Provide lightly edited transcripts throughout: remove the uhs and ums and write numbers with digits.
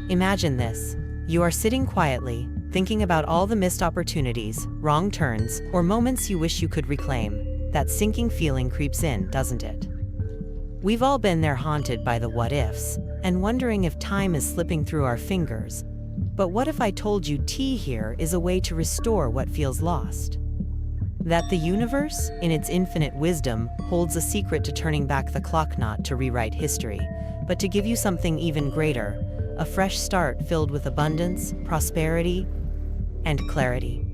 Imagine this. You are sitting quietly, thinking about all the missed opportunities, wrong turns, or moments you wish you could reclaim. That sinking feeling creeps in, doesn't it? We've all been there, haunted by the what-ifs, and wondering if time is slipping through our fingers. But what if I told you tea here is a way to restore what feels lost? That the universe, in its infinite wisdom, holds a secret to turning back the clock, not to rewrite history, but to give you something even greater, a fresh start filled with abundance, prosperity, and clarity.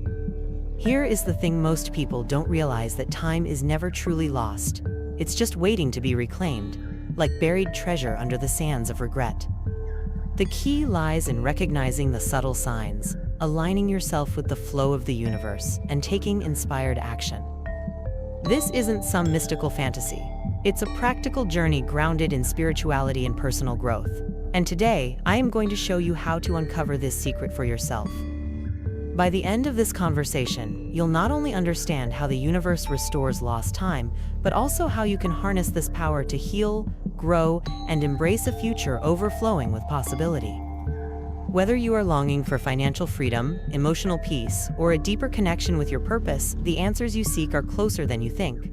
Here is the thing: most people don't realize that time is never truly lost. It's just waiting to be reclaimed, like buried treasure under the sands of regret. The key lies in recognizing the subtle signs, aligning yourself with the flow of the universe, and taking inspired action. This isn't some mystical fantasy. It's a practical journey grounded in spirituality and personal growth. And today, I am going to show you how to uncover this secret for yourself. By the end of this conversation, you'll not only understand how the universe restores lost time, but also how you can harness this power to heal, grow, and embrace a future overflowing with possibility. Whether you are longing for financial freedom, emotional peace, or a deeper connection with your purpose, the answers you seek are closer than you think.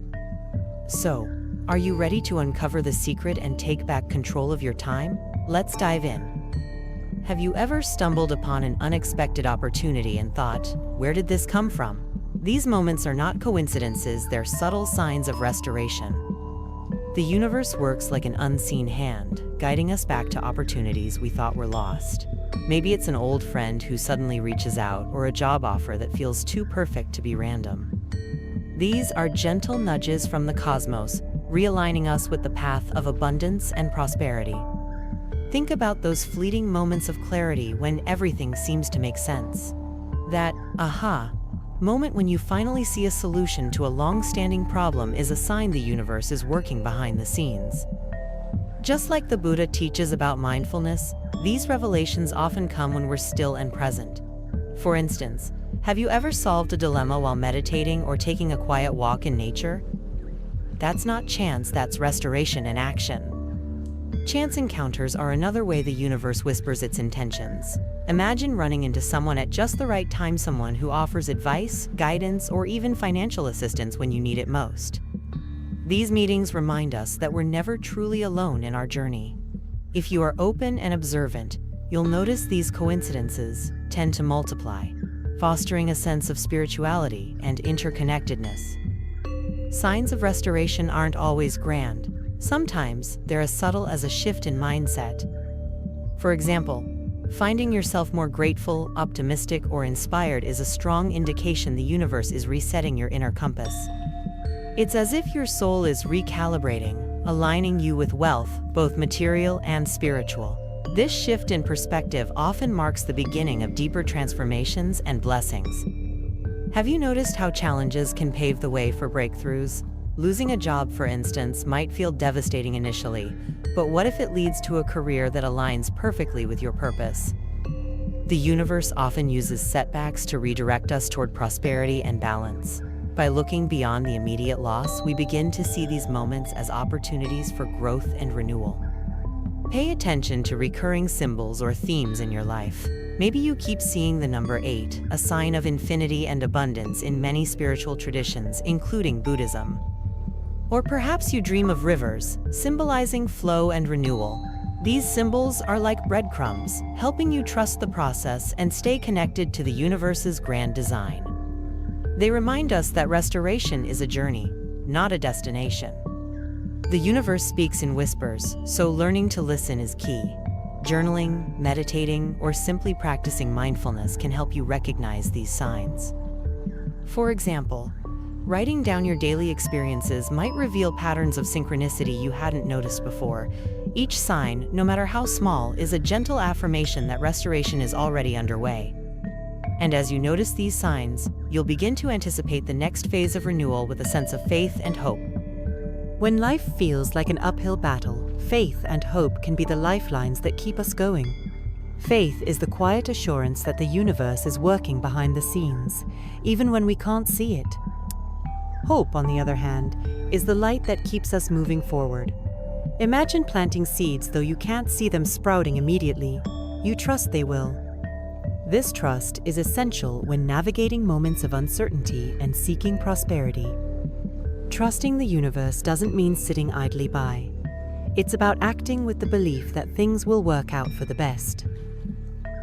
So, are you ready to uncover the secret and take back control of your time? Let's dive in. Have you ever stumbled upon an unexpected opportunity and thought, where did this come from? These moments are not coincidences, they're subtle signs of restoration. The universe works like an unseen hand, guiding us back to opportunities we thought were lost. Maybe it's an old friend who suddenly reaches out, or a job offer that feels too perfect to be random. These are gentle nudges from the cosmos, realigning us with the path of abundance and prosperity. Think about those fleeting moments of clarity when everything seems to make sense. That aha moment when you finally see a solution to a long-standing problem is a sign the universe is working behind the scenes. Just like the Buddha teaches about mindfulness, these revelations often come when we're still and present. For instance, have you ever solved a dilemma while meditating or taking a quiet walk in nature? That's not chance, that's restoration in action. Chance encounters are another way the universe whispers its intentions. Imagine running into someone at just the right time, someone who offers advice, guidance, or even financial assistance when you need it most. These meetings remind us that we're never truly alone in our journey. If you are open and observant, you'll notice these coincidences tend to multiply, fostering a sense of spirituality and interconnectedness. Signs of restoration aren't always grand. Sometimes they're as subtle as a shift in mindset. For example, finding yourself more grateful, optimistic, or inspired is a strong indication the universe is resetting your inner compass. It's as if your soul is recalibrating, aligning you with wealth, both material and spiritual. This shift in perspective often marks the beginning of deeper transformations and blessings. Have you noticed how challenges can pave the way for breakthroughs? Losing a job, for instance, might feel devastating initially, but what if it leads to a career that aligns perfectly with your purpose? The universe often uses setbacks to redirect us toward prosperity and balance. By looking beyond the immediate loss, we begin to see these moments as opportunities for growth and renewal. Pay attention to recurring symbols or themes in your life. Maybe you keep seeing the number 8, a sign of infinity and abundance in many spiritual traditions, including Buddhism. Or perhaps you dream of rivers, symbolizing flow and renewal. These symbols are like breadcrumbs, helping you trust the process and stay connected to the universe's grand design. They remind us that restoration is a journey, not a destination. The universe speaks in whispers, so learning to listen is key. Journaling, meditating, or simply practicing mindfulness can help you recognize these signs. For example, writing down your daily experiences might reveal patterns of synchronicity you hadn't noticed before. Each sign, no matter how small, is a gentle affirmation that restoration is already underway. And as you notice these signs, you'll begin to anticipate the next phase of renewal with a sense of faith and hope. When life feels like an uphill battle, faith and hope can be the lifelines that keep us going. Faith is the quiet assurance that the universe is working behind the scenes, even when we can't see it. Hope, on the other hand, is the light that keeps us moving forward. Imagine planting seeds though you can't see them sprouting immediately. you trust they will. This trust is essential when navigating moments of uncertainty and seeking prosperity. Trusting the universe doesn't mean sitting idly by. It's about acting with the belief that things will work out for the best.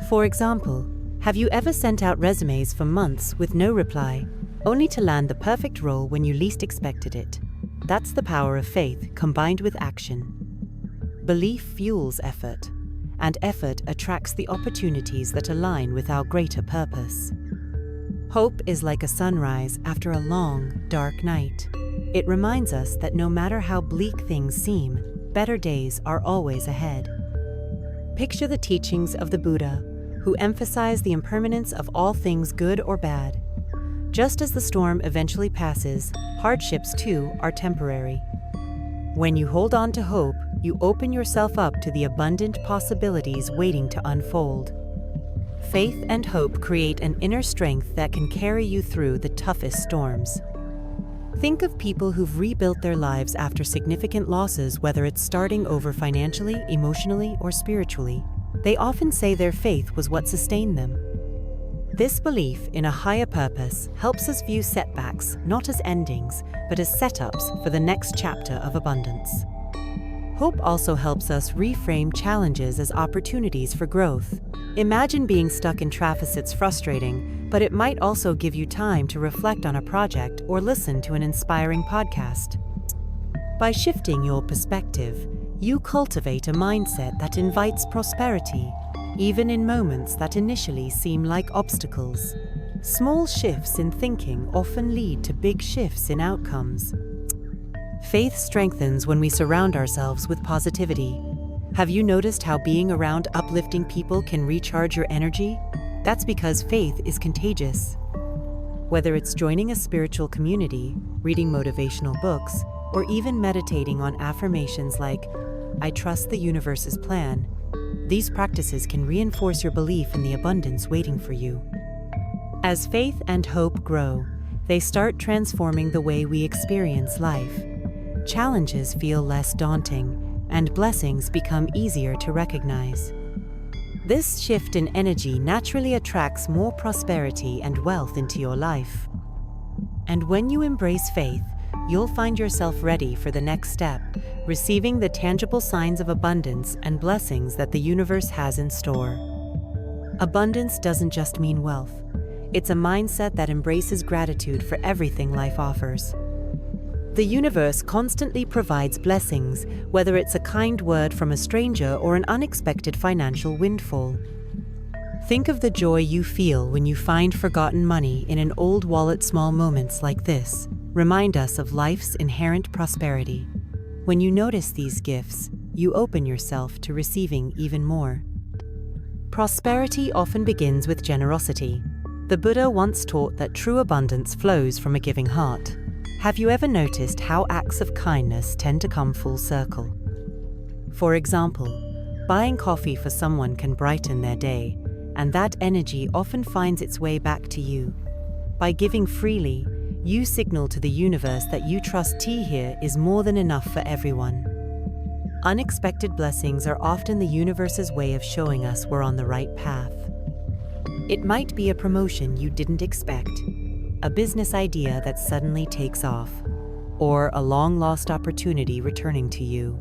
For example, have you ever sent out resumes for months with no reply, only to land the perfect role when you least expected it? That's the power of faith combined with action. Belief fuels effort, and effort attracts the opportunities that align with our greater purpose. Hope is like a sunrise after a long, dark night. It reminds us that no matter how bleak things seem, better days are always ahead. Picture the teachings of the Buddha, who emphasize the impermanence of all things good or bad. Just as the storm eventually passes, hardships too are temporary. When you hold on to hope, you open yourself up to the abundant possibilities waiting to unfold. Faith and hope create an inner strength that can carry you through the toughest storms. Think of people who've rebuilt their lives after significant losses, whether it's starting over financially, emotionally, or spiritually. They often say their faith was what sustained them. This belief in a higher purpose helps us view setbacks not as endings, but as setups for the next chapter of abundance. Hope also helps us reframe challenges as opportunities for growth. Imagine being stuck in traffic. It's frustrating, but it might also give you time to reflect on a project or listen to an inspiring podcast. By shifting your perspective, you cultivate a mindset that invites prosperity, even in moments that initially seem like obstacles. Small shifts in thinking often lead to big shifts in outcomes. Faith strengthens when we surround ourselves with positivity. Have you noticed how being around uplifting people can recharge your energy? That's because faith is contagious. Whether it's joining a spiritual community, reading motivational books, or even meditating on affirmations like, "I trust the universe's plan," these practices can reinforce your belief in the abundance waiting for you. As faith and hope grow, they start transforming the way we experience life. Challenges feel less daunting, and blessings become easier to recognize. This shift in energy naturally attracts more prosperity and wealth into your life. And when you embrace faith, you'll find yourself ready for the next step, receiving the tangible signs of abundance and blessings that the universe has in store. Abundance doesn't just mean wealth. It's a mindset that embraces gratitude for everything life offers. The universe constantly provides blessings, whether it's a kind word from a stranger or an unexpected financial windfall. Think of the joy you feel when you find forgotten money in an old wallet. Small moments like this remind us of life's inherent prosperity. When you notice these gifts, you open yourself to receiving even more. Prosperity often begins with generosity. The Buddha once taught that true abundance flows from a giving heart. Have you ever noticed how acts of kindness tend to come full circle? For example, buying coffee for someone can brighten their day, and that energy often finds its way back to you. By giving freely, you signal to the universe that you trust tea here is more than enough for everyone. Unexpected blessings are often the universe's way of showing us we're on the right path. It might be a promotion you didn't expect, a business idea that suddenly takes off, or a long-lost opportunity returning to you.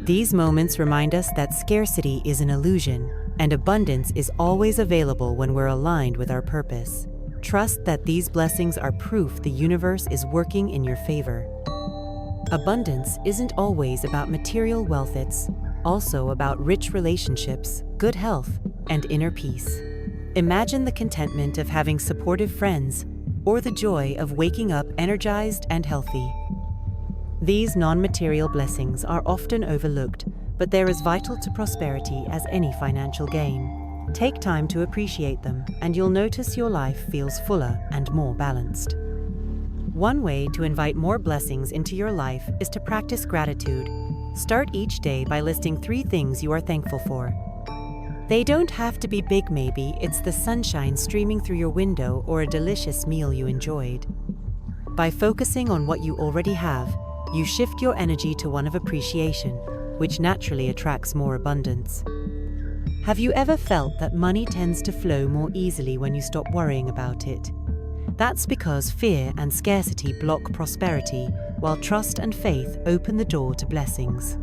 These moments remind us that scarcity is an illusion, and abundance is always available when we're aligned with our purpose. Trust that these blessings are proof the universe is working in your favor. Abundance isn't always about material wealth, it's also about rich relationships, good health, and inner peace. Imagine the contentment of having supportive friends, or the joy of waking up energized and healthy. These non-material blessings are often overlooked, but they're as vital to prosperity as any financial gain. Take time to appreciate them, and you'll notice your life feels fuller and more balanced. One way to invite more blessings into your life is to practice gratitude. Start each day by listing 3 things you are thankful for. They don't have to be big. Maybe it's the sunshine streaming through your window or a delicious meal you enjoyed. By focusing on what you already have, you shift your energy to one of appreciation, which naturally attracts more abundance. Have you ever felt that money tends to flow more easily when you stop worrying about it? That's because fear and scarcity block prosperity, while trust and faith open the door to blessings.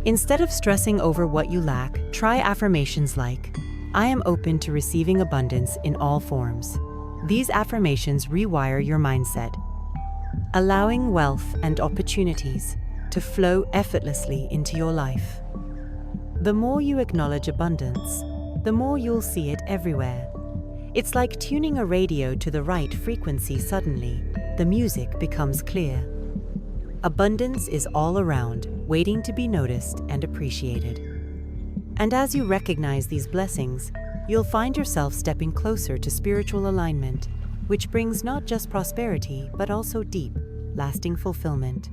Instead of stressing over what you lack, try affirmations like, "I am open to receiving abundance in all forms." These affirmations rewire your mindset, allowing wealth and opportunities to flow effortlessly into your life. The more you acknowledge abundance, the more you'll see it everywhere. It's like tuning a radio to the right frequency. Suddenly, the music becomes clear. Abundance is all around, waiting to be noticed and appreciated. And as you recognize these blessings, you'll find yourself stepping closer to spiritual alignment, which brings not just prosperity, but also deep, lasting fulfillment.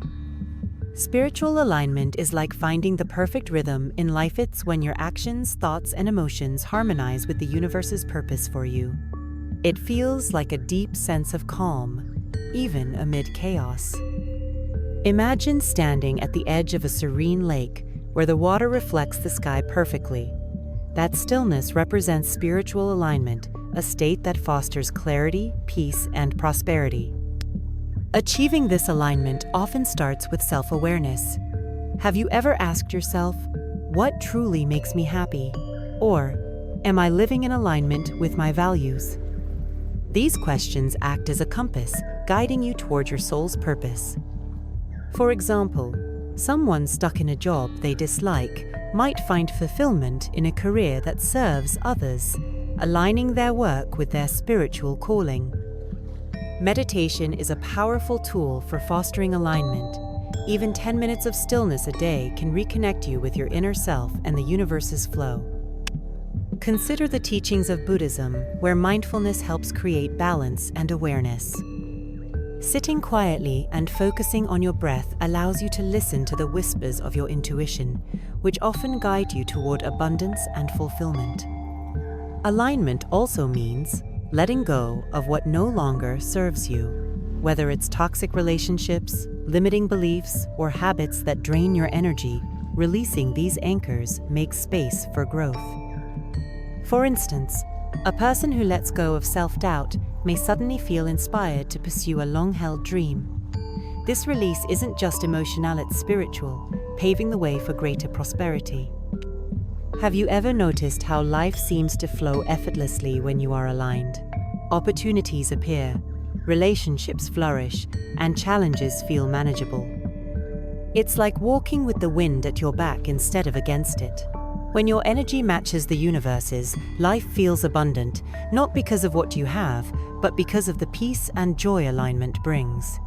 Spiritual alignment is like finding the perfect rhythm in life. It's when your actions, thoughts, and emotions harmonize with the universe's purpose for you. It feels like a deep sense of calm, even amid chaos. Imagine standing at the edge of a serene lake where the water reflects the sky perfectly. That stillness represents spiritual alignment, a state that fosters clarity, peace, and prosperity. Achieving this alignment often starts with self-awareness. Have you ever asked yourself, what truly makes me happy? Or, am I living in alignment with my values? These questions act as a compass, guiding you toward your soul's purpose. For example, someone stuck in a job they dislike might find fulfillment in a career that serves others, aligning their work with their spiritual calling. Meditation is a powerful tool for fostering alignment. Even 10 minutes of stillness a day can reconnect you with your inner self and the universe's flow. Consider the teachings of Buddhism, where mindfulness helps create balance and awareness. Sitting quietly and focusing on your breath allows you to listen to the whispers of your intuition, which often guide you toward abundance and fulfillment. Alignment also means letting go of what no longer serves you, whether it's toxic relationships, limiting beliefs, or habits that drain your energy. Releasing these anchors makes space for growth. For instance, a person who lets go of self-doubt may suddenly feel inspired to pursue a long-held dream. This release isn't just emotional, it's spiritual, paving the way for greater prosperity. Have you ever noticed how life seems to flow effortlessly when you are aligned? Opportunities appear, relationships flourish, and challenges feel manageable. It's like walking with the wind at your back instead of against it. When your energy matches the universe's, life feels abundant, not because of what you have, but because of the peace and joy alignment brings.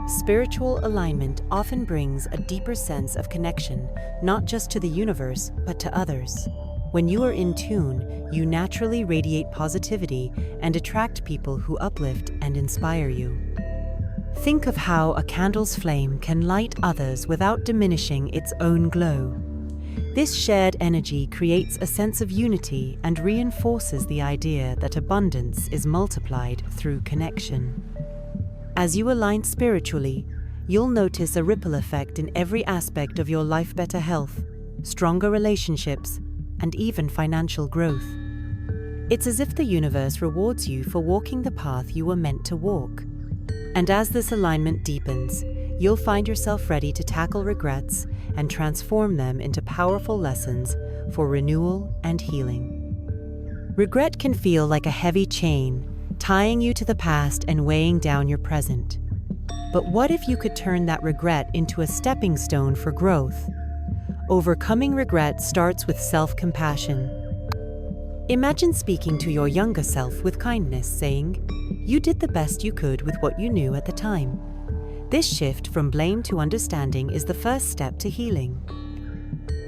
Spiritual alignment often brings a deeper sense of connection, not just to the universe, but to others. When you are in tune, you naturally radiate positivity and attract people who uplift and inspire you. Think of how a candle's flame can light others without diminishing its own glow. This shared energy creates a sense of unity and reinforces the idea that abundance is multiplied through connection. As you align spiritually, you'll notice a ripple effect in every aspect of your life: better health, stronger relationships, and even financial growth. It's as if the universe rewards you for walking the path you were meant to walk. And as this alignment deepens, you'll find yourself ready to tackle regrets and transform them into powerful lessons for renewal and healing. Regret can feel like a heavy chain, tying you to the past and weighing down your present. But what if you could turn that regret into a stepping stone for growth? Overcoming regret starts with self-compassion. Imagine speaking to your younger self with kindness, saying, "You did the best you could with what you knew at the time." This shift from blame to understanding is the first step to healing.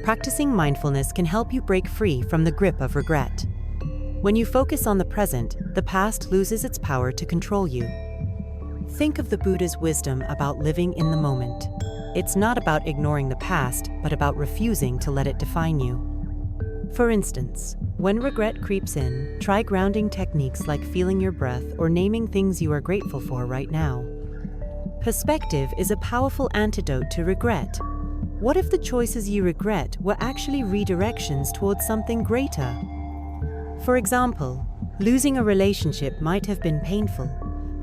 Practicing mindfulness can help you break free from the grip of regret. When you focus on the present, the past loses its power to control you. Think of the Buddha's wisdom about living in the moment. It's not about ignoring the past, but about refusing to let it define you. For instance, when regret creeps in, try grounding techniques like feeling your breath or naming things you are grateful for right now. Perspective is a powerful antidote to regret. What if the choices you regret were actually redirections towards something greater? For example, losing a relationship might have been painful,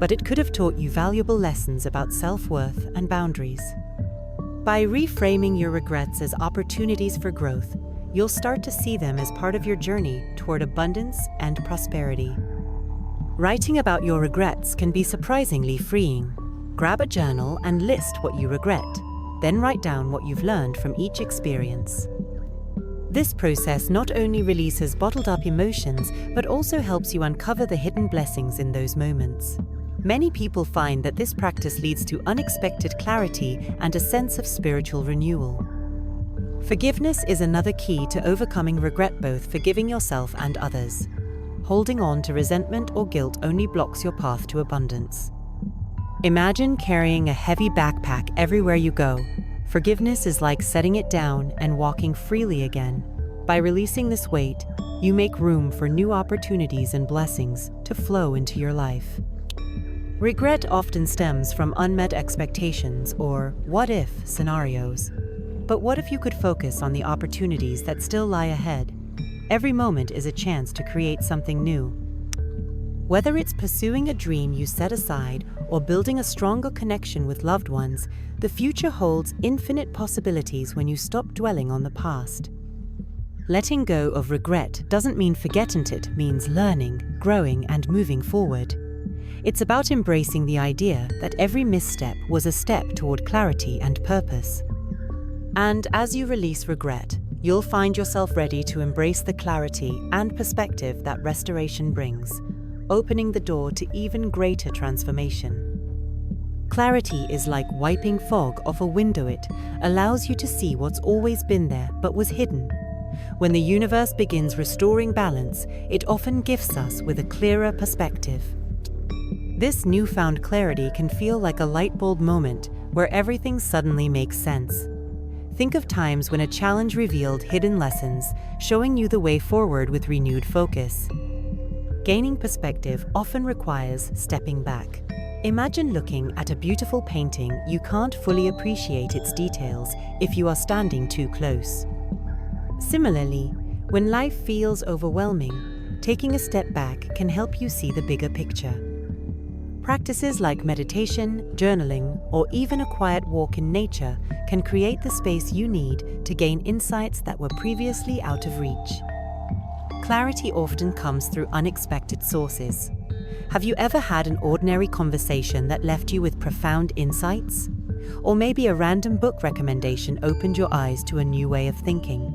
but it could have taught you valuable lessons about self-worth and boundaries. By reframing your regrets as opportunities for growth, you'll start to see them as part of your journey toward abundance and prosperity. Writing about your regrets can be surprisingly freeing. Grab a journal and list what you regret, then write down what you've learned from each experience. This process not only releases bottled-up emotions, but also helps you uncover the hidden blessings in those moments. Many people find that this practice leads to unexpected clarity and a sense of spiritual renewal. Forgiveness is another key to overcoming regret, both forgiving yourself and others. Holding on to resentment or guilt only blocks your path to abundance. Imagine carrying a heavy backpack everywhere you go. Forgiveness is like setting it down and walking freely again. By releasing this weight, you make room for new opportunities and blessings to flow into your life. Regret often stems from unmet expectations or what-if scenarios. But what if you could focus on the opportunities that still lie ahead? Every moment is a chance to create something new. Whether it's pursuing a dream you set aside or building a stronger connection with loved ones, the future holds infinite possibilities when you stop dwelling on the past. Letting go of regret doesn't mean forgetting it, means learning, growing, and moving forward. It's about embracing the idea that every misstep was a step toward clarity and purpose. And as you release regret, you'll find yourself ready to embrace the clarity and perspective that restoration brings, opening the door to even greater transformation. Clarity is like wiping fog off a window. It allows you to see what's always been there but was hidden. When the universe begins restoring balance, it often gifts us with a clearer perspective. This newfound clarity can feel like a light bulb moment where everything suddenly makes sense. Think of times when a challenge revealed hidden lessons, showing you the way forward with renewed focus. Gaining perspective often requires stepping back. Imagine looking at a beautiful painting. You can't fully appreciate its details if you are standing too close. Similarly, when life feels overwhelming, taking a step back can help you see the bigger picture. Practices like meditation, journaling, or even a quiet walk in nature can create the space you need to gain insights that were previously out of reach. Clarity often comes through unexpected sources. Have you ever had an ordinary conversation that left you with profound insights? Or maybe a random book recommendation opened your eyes to a new way of thinking?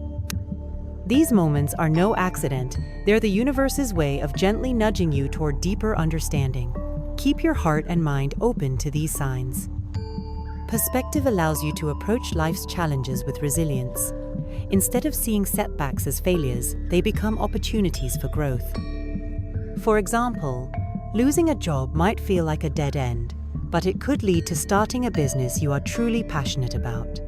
These moments are no accident. They're the universe's way of gently nudging you toward deeper understanding. Keep your heart and mind open to these signs. Perspective allows you to approach life's challenges with resilience. Instead of seeing setbacks as failures, they become opportunities for growth. For example, losing a job might feel like a dead end, but it could lead to starting a business you are truly passionate about.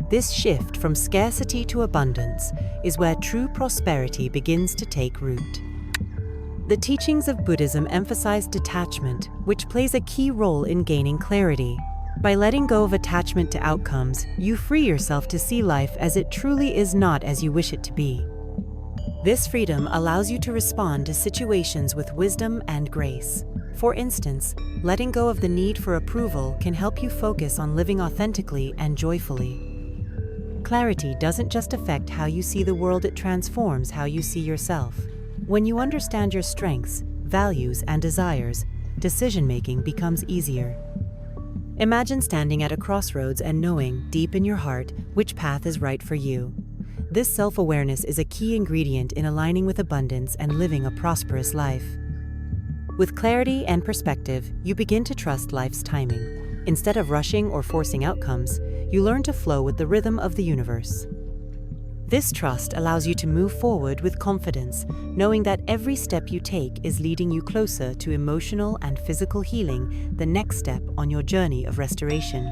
This shift from scarcity to abundance is where true prosperity begins to take root. The teachings of Buddhism emphasize detachment, which plays a key role in gaining clarity. By letting go of attachment to outcomes, you free yourself to see life as it truly is, not as you wish it to be. This freedom allows you to respond to situations with wisdom and grace. For instance, letting go of the need for approval can help you focus on living authentically and joyfully. Clarity doesn't just affect how you see the world, it transforms how you see yourself. When you understand your strengths, values, and desires, decision-making becomes easier. Imagine standing at a crossroads and knowing, deep in your heart, which path is right for you. This self-awareness is a key ingredient in aligning with abundance and living a prosperous life. With clarity and perspective, you begin to trust life's timing. Instead of rushing or forcing outcomes, you learn to flow with the rhythm of the universe. This trust allows you to move forward with confidence, knowing that every step you take is leading you closer to emotional and physical healing, the next step on your journey of restoration.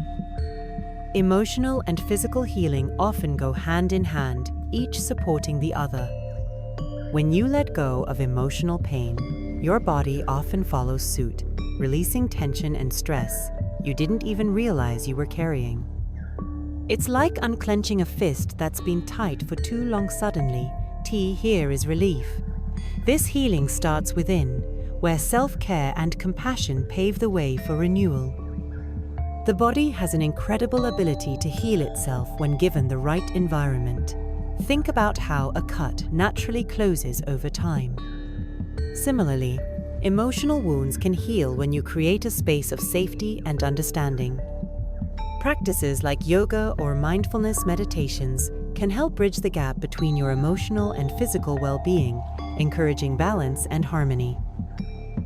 Emotional and physical healing often go hand in hand, each supporting the other. When you let go of emotional pain, your body often follows suit, releasing tension and stress you didn't even realize you were carrying. It's like unclenching a fist that's been tight for too long suddenly. Here is relief. This healing starts within, where self-care and compassion pave the way for renewal. The body has an incredible ability to heal itself when given the right environment. Think about how a cut naturally closes over time. Similarly, emotional wounds can heal when you create a space of safety and understanding. Practices like yoga or mindfulness meditations can help bridge the gap between your emotional and physical well-being, encouraging balance and harmony.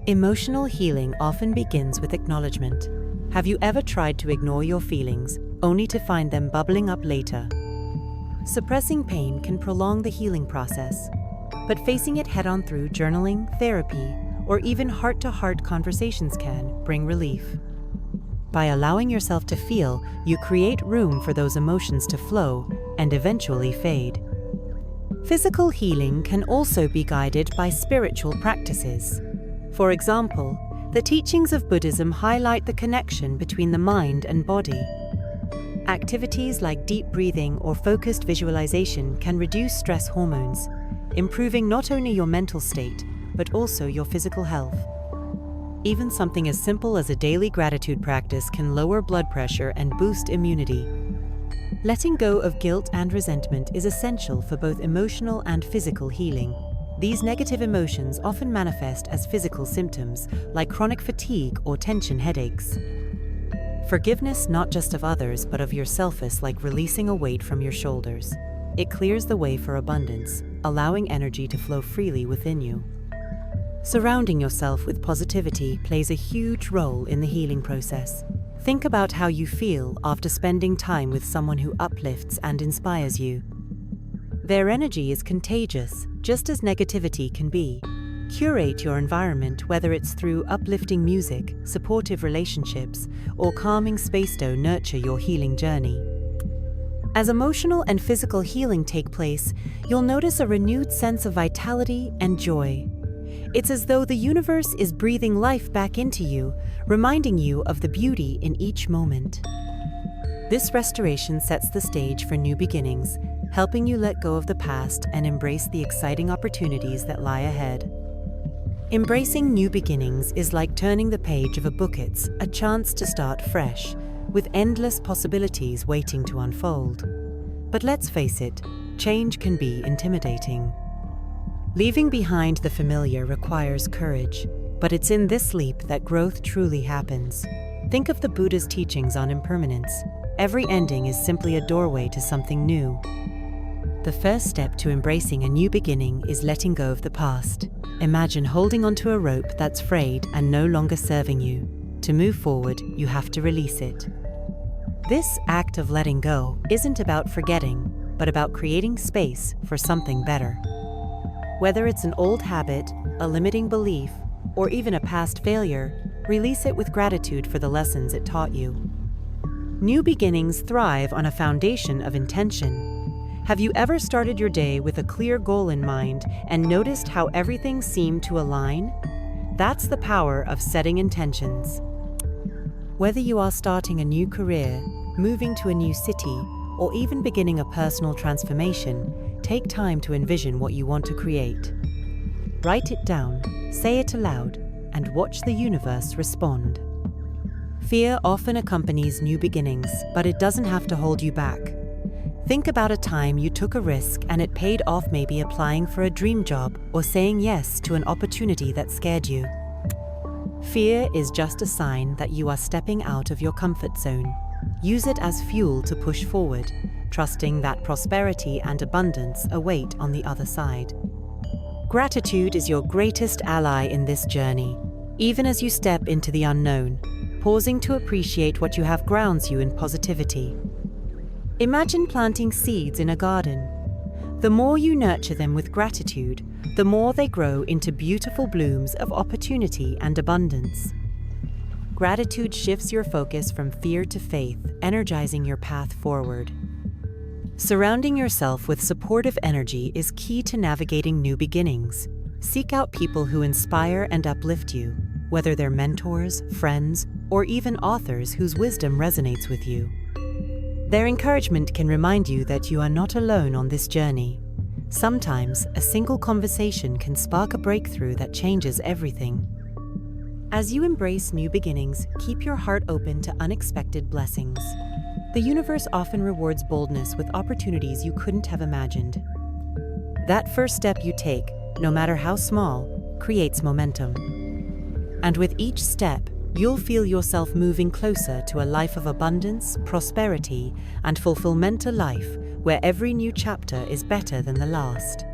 Emotional healing often begins with acknowledgement. Have you ever tried to ignore your feelings, only to find them bubbling up later? Suppressing pain can prolong the healing process, but facing it head-on through journaling, therapy, or even heart-to-heart conversations can bring relief. By allowing yourself to feel, you create room for those emotions to flow and eventually fade. Physical healing can also be guided by spiritual practices. For example, the teachings of Buddhism highlight the connection between the mind and body. Activities like deep breathing or focused visualization can reduce stress hormones, improving not only your mental state, but also your physical health. Even something as simple as a daily gratitude practice can lower blood pressure and boost immunity. Letting go of guilt and resentment is essential for both emotional and physical healing. These negative emotions often manifest as physical symptoms, like chronic fatigue or tension headaches. Forgiveness not just of others but of yourself is like releasing a weight from your shoulders. It clears the way for abundance, allowing energy to flow freely within you. Surrounding yourself with positivity plays a huge role in the healing process. Think about how you feel after spending time with someone who uplifts and inspires you. Their energy is contagious, just as negativity can be. Curate your environment, whether it's through uplifting music, supportive relationships, or calming space to nurture your healing journey. As emotional and physical healing take place, you'll notice a renewed sense of vitality and joy. It's as though the universe is breathing life back into you, reminding you of the beauty in each moment. This restoration sets the stage for new beginnings, helping you let go of the past and embrace the exciting opportunities that lie ahead. Embracing new beginnings is like turning the page of a book. It's a chance to start fresh, with endless possibilities waiting to unfold. But let's face it, change can be intimidating. Leaving behind the familiar requires courage, but it's in this leap that growth truly happens. Think of the Buddha's teachings on impermanence. Every ending is simply a doorway to something new. The first step to embracing a new beginning is letting go of the past. Imagine holding onto a rope that's frayed and no longer serving you. To move forward, you have to release it. This act of letting go isn't about forgetting, but about creating space for something better. Whether it's an old habit, a limiting belief, or even a past failure, release it with gratitude for the lessons it taught you. New beginnings thrive on a foundation of intention. Have you ever started your day with a clear goal in mind and noticed how everything seemed to align? That's the power of setting intentions. Whether you are starting a new career, moving to a new city, or even beginning a personal transformation, take time to envision what you want to create. Write it down, say it aloud, and watch the universe respond. Fear often accompanies new beginnings, but it doesn't have to hold you back. Think about a time you took a risk and it paid off, maybe applying for a dream job or saying yes to an opportunity that scared you. Fear is just a sign that you are stepping out of your comfort zone. Use it as fuel to push forward, trusting that prosperity and abundance await on the other side. Gratitude is your greatest ally in this journey. Even as you step into the unknown, pausing to appreciate what you have grounds you in positivity. Imagine planting seeds in a garden. The more you nurture them with gratitude, the more they grow into beautiful blooms of opportunity and abundance. Gratitude shifts your focus from fear to faith, energizing your path forward. Surrounding yourself with supportive energy is key to navigating new beginnings. Seek out people who inspire and uplift you, whether they're mentors, friends, or even authors whose wisdom resonates with you. Their encouragement can remind you that you are not alone on this journey. Sometimes, a single conversation can spark a breakthrough that changes everything. As you embrace new beginnings, keep your heart open to unexpected blessings. The universe often rewards boldness with opportunities you couldn't have imagined. That first step you take, no matter how small, creates momentum. And with each step, you'll feel yourself moving closer to a life of abundance, prosperity, and fulfillment, a life where every new chapter is better than the last.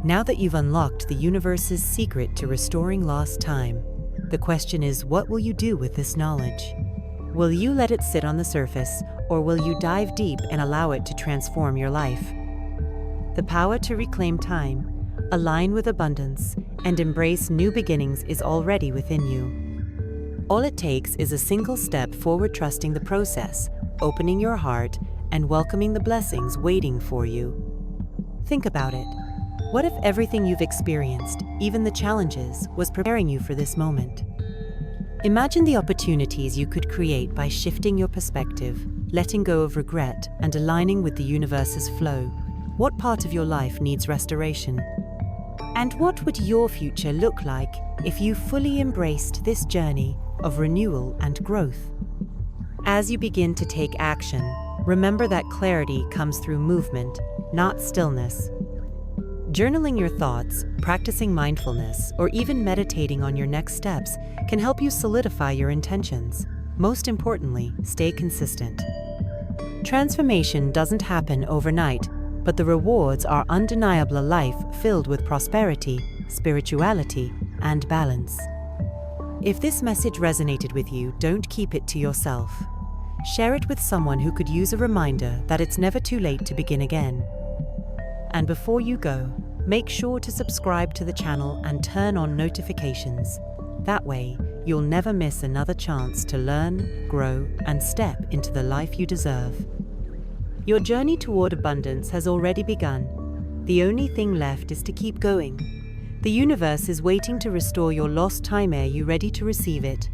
Now that you've unlocked the universe's secret to restoring lost time, the question is, what will you do with this knowledge? Will you let it sit on the surface, or will you dive deep and allow it to transform your life? The power to reclaim time, align with abundance, and embrace new beginnings is already within you. All it takes is a single step forward, trusting the process, opening your heart, and welcoming the blessings waiting for you. Think about it. What if everything you've experienced, even the challenges, was preparing you for this moment? Imagine the opportunities you could create by shifting your perspective, letting go of regret, and aligning with the universe's flow. What part of your life needs restoration? And what would your future look like if you fully embraced this journey of renewal and growth? As you begin to take action, remember that clarity comes through movement, not stillness. Journaling your thoughts, practicing mindfulness, or even meditating on your next steps can help you solidify your intentions. Most importantly, stay consistent. Transformation doesn't happen overnight, but the rewards are undeniable: a life filled with prosperity, spirituality, and balance. If this message resonated with you, don't keep it to yourself. Share it with someone who could use a reminder that it's never too late to begin again. And before you go, make sure to subscribe to the channel and turn on notifications. That way, you'll never miss another chance to learn, grow, and step into the life you deserve. Your journey toward abundance has already begun. The only thing left is to keep going. The universe is waiting to restore your lost time. Are you ready to receive it?